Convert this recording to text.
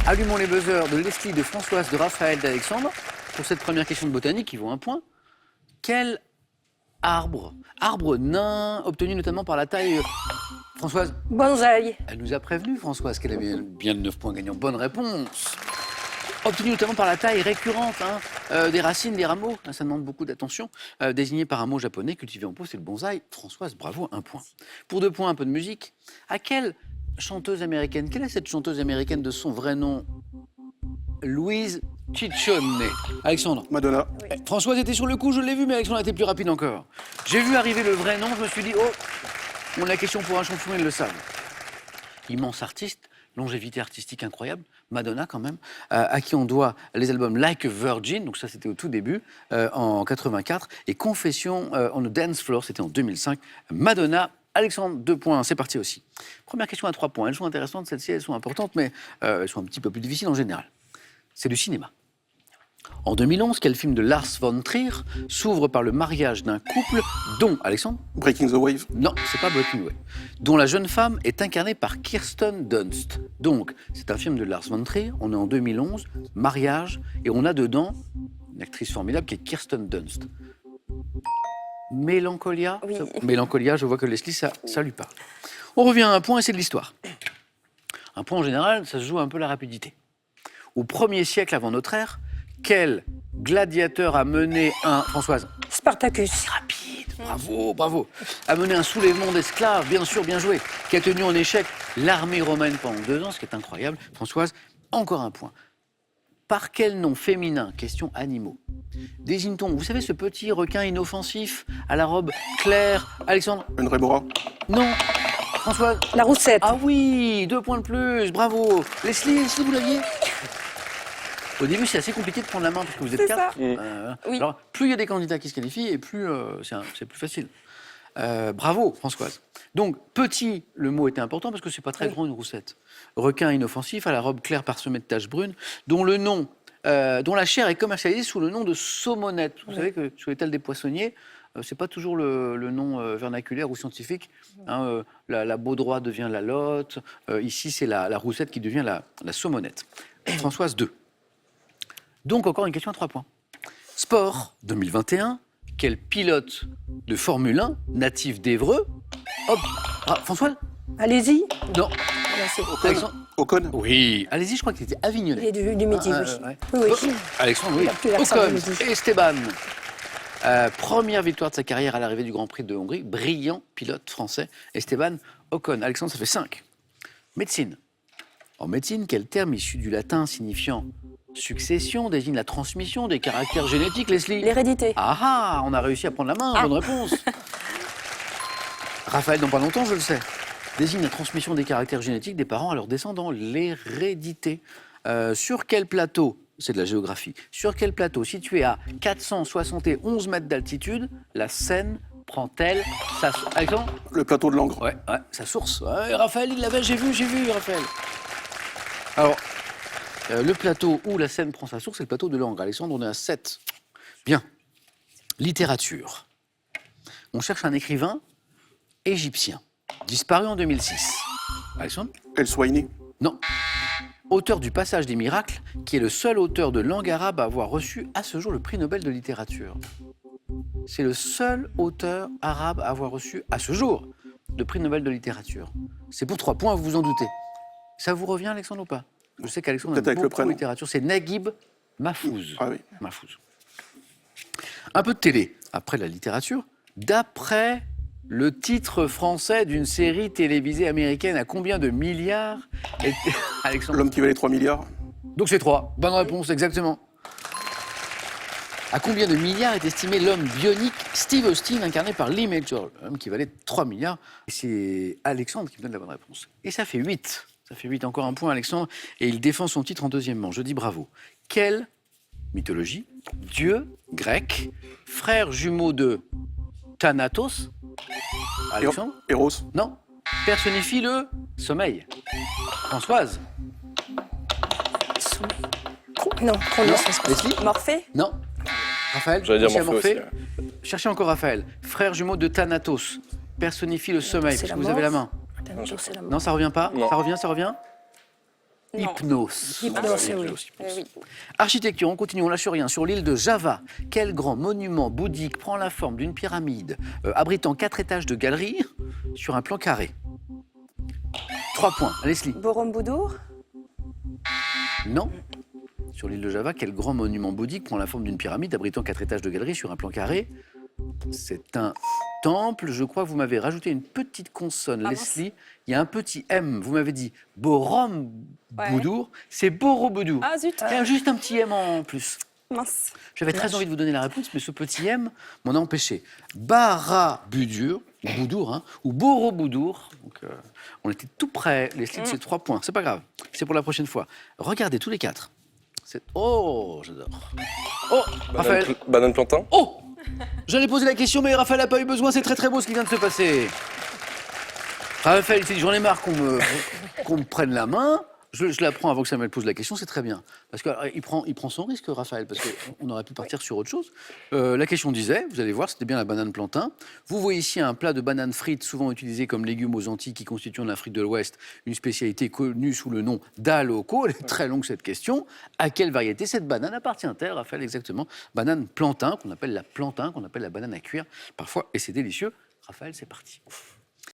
Allumons les buzzers de Leslie, de Françoise, de Raphaël, d'Alexandre. Pour cette première question de botanique, qui vaut un point. Quel arbre nain, obtenu notamment par la taille... Françoise? Bonsaï. Elle nous a prévenu, Françoise, qu'elle avait bien de 9 points gagnants. Bonne réponse. Obtenu notamment par la taille récurrente des racines, des rameaux. Ça demande beaucoup d'attention. Désigné par un mot japonais cultivé en pot, c'est le bonsaï. Françoise, bravo, 1 point. Pour 2 points, un peu de musique. À quelle chanteuse américaine, quelle est cette chanteuse américaine de son vrai nom? Louise Ciccione. Alexandre? Madonna. Oui. Françoise était sur le coup, je l'ai vu, mais Alexandre a été plus rapide encore. J'ai vu arriver le vrai nom, je me suis dit, oh, on a la question pour un champion, ils le savent. Immense artiste, longévité artistique incroyable, Madonna quand même, à qui on doit les albums Like a Virgin, donc ça c'était au tout début, en 84, et Confession on a Dance Floor, c'était en 2005. Madonna, Alexandre, 2 points, c'est parti aussi. Première question à 3 points, elles sont intéressantes, celles-ci, elles sont importantes, mais elles sont un petit peu plus difficiles en général. C'est du cinéma. En 2011, quel film de Lars von Trier s'ouvre par le mariage d'un couple dont, Alexandre? Breaking the Wave. Non, c'est pas Breaking Away. Dont la jeune femme est incarnée par Kirsten Dunst. Donc, c'est un film de Lars von Trier, on est en 2011, mariage, et on a dedans une actrice formidable qui est Kirsten Dunst. Mélancolia? Oui. Mélancolia, je vois que Leslie, ça lui parle. On revient à un point et c'est de l'histoire. Un point en général, ça se joue un peu la rapidité. Au 1er siècle avant notre ère, quel gladiateur a mené un... Françoise? Spartacus. Rapide, bravo, bravo. A mené un soulèvement d'esclaves, bien sûr, bien joué, qui a tenu en échec l'armée romaine pendant 2 ans, ce qui est incroyable. Françoise, encore un point. Par quel nom féminin, question animaux, désigne-t-on, vous savez, ce petit requin inoffensif à la robe claire? Alexandre? Une rébora. Non. Françoise? La roussette. Ah oui, 2 points de plus, bravo. Leslie, vous l'aviez? Au début, c'est assez compliqué de prendre la main parce que vous êtes C'est 4. ça. Oui. Alors, plus il y a des candidats qui se qualifient et plus c'est plus facile. Bravo, Françoise. Donc, petit, le mot était important parce que c'est pas très grand une roussette. Requin inoffensif à la robe claire parsemée de taches brunes, dont le nom, dont la chair est commercialisée sous le nom de saumonette. Vous savez que sur l'étal des poissonniers, c'est pas toujours le nom vernaculaire ou scientifique. La baudroie devient la lotte. Ici, c'est la roussette qui devient la saumonette. Françoise 2. Donc, encore une question à 3 points. Sport 2021, quel pilote de Formule 1, natif d'Évreux... Hop, François? Allez-y. Non. Alexandre? Ocon. Oui, allez-y, je crois qu'il était avignonnais. Il est du Midi, oui. Ouais. Oui, oui. Alexandre, oui. Il a plus l'accent Ocon du Midi. et Esteban. Première victoire de sa carrière à l'arrivée du Grand Prix de Hongrie. Brillant pilote français, Esteban Ocon. Alexandre, ça fait 5. Médecine. En médecine, quel terme issu du latin signifiant succession désigne la transmission des caractères génétiques, Leslie? L'hérédité. Ah, on a réussi à prendre la main, bonne réponse. Raphaël, dans pas longtemps, je le sais. Désigne la transmission des caractères génétiques des parents à leurs descendants, l'hérédité. Sur quel plateau, c'est de la géographie, sur quel plateau, situé à 471 mètres d'altitude, la Seine prend-elle sa... Alexandre? Le plateau de Langres. Ouais, sa source. Ouais, Raphaël, il l'avait, j'ai vu, Raphaël. Alors, le plateau où la Seine prend sa source, c'est le plateau de Langres. Alexandre, on est à 7. Bien. Littérature. On cherche un écrivain égyptien, disparu en 2006. Alexandre? El Souaini. Non. Auteur du Passage des miracles, qui est le seul auteur de langue arabe à avoir reçu à ce jour le prix Nobel de littérature. C'est le seul auteur arabe à avoir reçu à ce jour le prix Nobel de littérature. C'est pour 3 points, vous vous en doutez. Ça vous revient, Alexandre, ou pas? Je sais qu'Alexandre Peut-être aime avec le beaucoup la prénom. littérature. C'est Naguib Mahfouz. Ah oui. Mahfouz. Un peu de télé, après la littérature. D'après le titre français d'une série télévisée américaine, à combien de milliards était... Alexandre? L'homme qui valait 3 milliards. Donc c'est 3. Bonne réponse, exactement. À combien de milliards est estimé l'homme bionique Steve Austin, incarné par Lee Major, l'homme qui valait 3 milliards? Et c'est Alexandre qui me donne la bonne réponse. Et ça fait 8. Ça fait 8, encore un point, Alexandre. Et il défend son titre en 2e manche. Je dis bravo. Quelle mythologie, dieu grec, frère jumeau de Thanatos, Alexandre? Eros. Non. Personnifie le sommeil. Françoise? Non, Chronos. Non. Leslie? Morphée. Non. Raphaël? J'allais dire Cherchez Morphée aussi. Cherchez encore Raphaël. Frère jumeau de Thanatos. Personnifie le sommeil. C'est Parce la que vous avez la main. Thanatos, c'est la mort. Non, ça revient pas? Non. Ça revient? Non. Hypnos. Hypnos, oui. Hypnos. Oui. Architecture, on continue, on lâche rien. Sur l'île de Java, quel grand monument bouddhique prend la forme d'une pyramide abritant 4 étages de galeries sur un plan carré? 3 points. Leslie. Borobudur. Non. Sur l'île de Java, quel grand monument bouddhique prend la forme d'une pyramide abritant 4 étages de galeries sur un plan carré? C'est un temple. Je crois que vous m'avez rajouté une petite consonne, Ah, Leslie. Il y a un petit M. Vous m'avez dit Borobudur. C'est Borobudur. Ah zut. Il y a juste un petit M en plus. Mince. J'avais très envie de vous donner la réponse, mais ce petit M m'en a empêché. Barabudur, Boudour, hein, ou Borobudur. Donc, on était tout près, Leslie, de ces 3 points. C'est pas grave, c'est pour la prochaine fois. Regardez tous les 4. Oh, j'adore. Oh, Raphaël. Banane plantain. Oh, j'allais poser la question, mais Raphaël n'a pas eu besoin. C'est très très beau ce qui vient de se passer. Raphaël, il s'est dit, j'en ai marre qu'on me prenne la main. Je la prends avant que Samuel pose la question, c'est très bien. Parce qu'il prend son risque, Raphaël, parce qu'on aurait pu partir sur autre chose. La question disait, vous allez voir, c'était bien la banane plantain. Vous voyez ici un plat de bananes frites, souvent utilisé comme légume aux Antilles, qui constitue en Afrique de l'Ouest une spécialité connue sous le nom d'aloco. Elle est très longue, cette question. À quelle variété cette banane appartient-elle, Raphaël, exactement? Banane plantain, qu'on appelle la plantain, qu'on appelle la banane à cuire, parfois, et c'est délicieux. Raphaël, c'est parti.